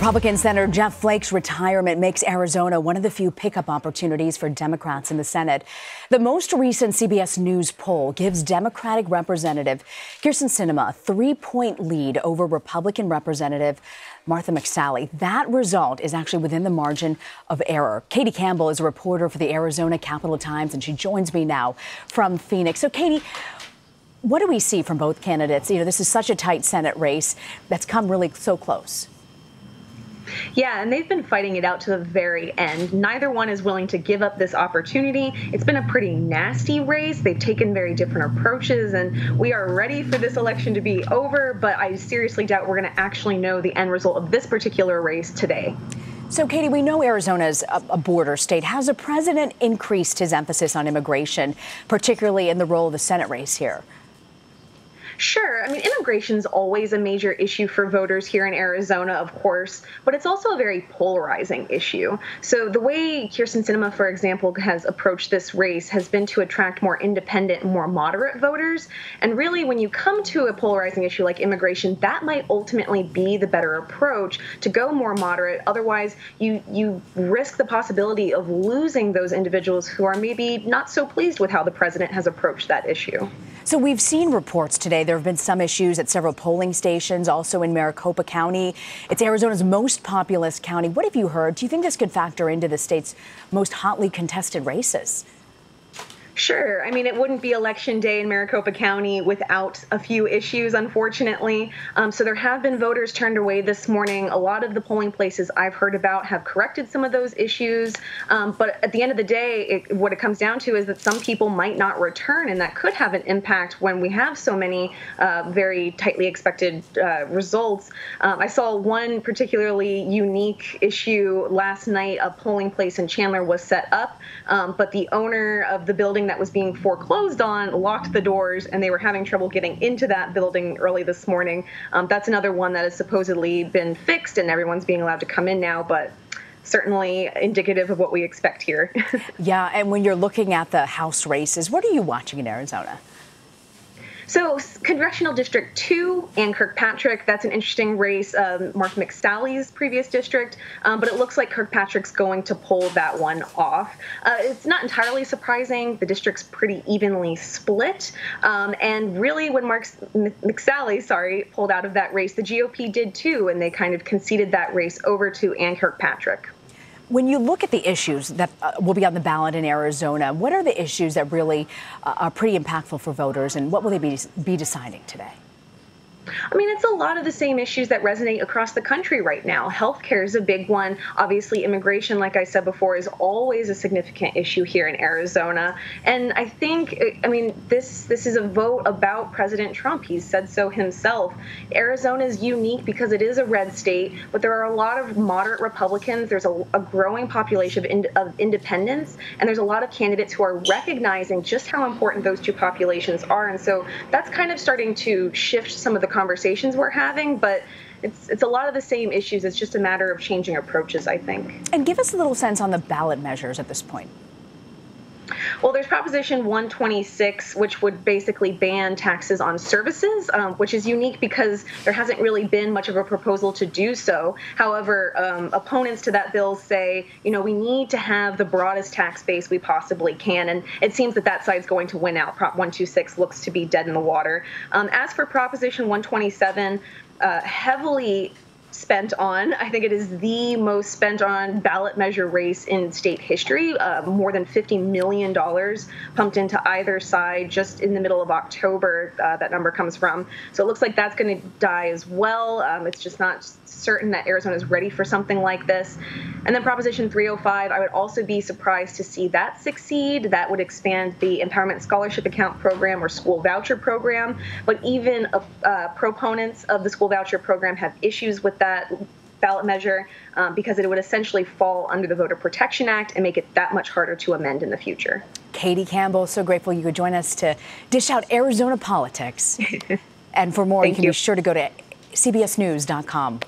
Republican Senator Jeff Flake's retirement makes Arizona one of the few pickup opportunities for Democrats in the Senate. The most recent CBS News poll gives Democratic Representative Kyrsten Sinema a 3-point lead over Republican Representative Martha McSally. That result is actually within the margin of error. Katie Campbell is a reporter for the Arizona Capital Times, and she joins me now from Phoenix. So, Katie, what do we see from both candidates? You know, this is such a tight Senate race that's come really so close. Yeah, and they've been fighting it out to the very end. Neither one is willing to give up this opportunity. It's been a pretty nasty race. They've taken very different approaches, and we are ready for this election to be over, but I seriously doubt we're going to actually know the end result of this particular race today. So, Katie, we know Arizona is a border state. Has the president increased his emphasis on immigration, particularly in the role of the Senate race here? Sure. I mean, immigration is always a major issue for voters here in Arizona, of course, but it's also a very polarizing issue. So the way Kyrsten Sinema, for example, has approached this race has been to attract more independent, more moderate voters. And really, when you come to a polarizing issue like immigration, that might ultimately be the better approach, to go more moderate. Otherwise, you risk the possibility of losing those individuals who are maybe not so pleased with how the president has approached that issue. So we've seen reports today. There have been some issues at several polling stations, also in Maricopa County. It's Arizona's most populous county. What have you heard? Do you think this could factor into the state's most hotly contested races? Sure. I mean, it wouldn't be election day in Maricopa County without a few issues, unfortunately. So there have been voters turned away this morning. A lot of the polling places I've heard about have corrected some of those issues. But at the end of the day, what it comes down to is that some people might not return, and that could have an impact when we have so many very tightly expected results. I saw one particularly unique issue last night. A polling place in Chandler was set up, but the owner of the building that was being foreclosed on locked the doors, and they were having trouble getting into that building early this morning. That's another one that has supposedly been fixed, and everyone's being allowed to come in now, but certainly indicative of what we expect here. Yeah, and when you're looking at the House races, what are you watching in Arizona? So Congressional District 2 and Kirkpatrick, that's an interesting race, Mark McSally's previous district, but it looks like Kirkpatrick's going to pull that one off. It's not entirely surprising. The district's pretty evenly split. And really when McSally pulled out of that race, the GOP did too, and they kind of conceded that race over to Ann Kirkpatrick. When you look at the issues that will be on the ballot in Arizona, what are the issues that really are pretty impactful for voters, and what will they be deciding today? I mean, it's a lot of the same issues that resonate across the country right now. Healthcare is a big one. Obviously, immigration, like I said before, is always a significant issue here in Arizona. And I think, I mean, this is a vote about President Trump. He's said so himself. Arizona is unique because it is a red state, but there are a lot of moderate Republicans. There's a growing population of independents, and there's a lot of candidates who are recognizing just how important those two populations are. And so that's kind of starting to shift some of the conversations we're having, but it's a lot of the same issues. It's just a matter of changing approaches, I think. And give us a little sense on the ballot measures at this point. Well, there's Proposition 126, which would basically ban taxes on services, which is unique because there hasn't really been much of a proposal to do so. However, opponents to that bill say, you know, we need to have the broadest tax base we possibly can, and it seems that that side's going to win out. Prop 126 looks to be dead in the water. As for Proposition 127, heavily spent on, I think it is the most spent on ballot measure race in state history, more than $50 million pumped into either side just in the middle of October, that number comes from. So it looks like that's going to die as well. It's just not certain that Arizona is ready for something like this. And then Proposition 305, I would also be surprised to see that succeed. That would expand the Empowerment Scholarship Account Program or school voucher program. But even proponents of the school voucher program have issues with that ballot measure because it would essentially fall under the Voter Protection Act and make it that much harder to amend in the future. Katie Campbell, so grateful you could join us to dish out Arizona politics. And for more, you can be sure to go to CBSNews.com.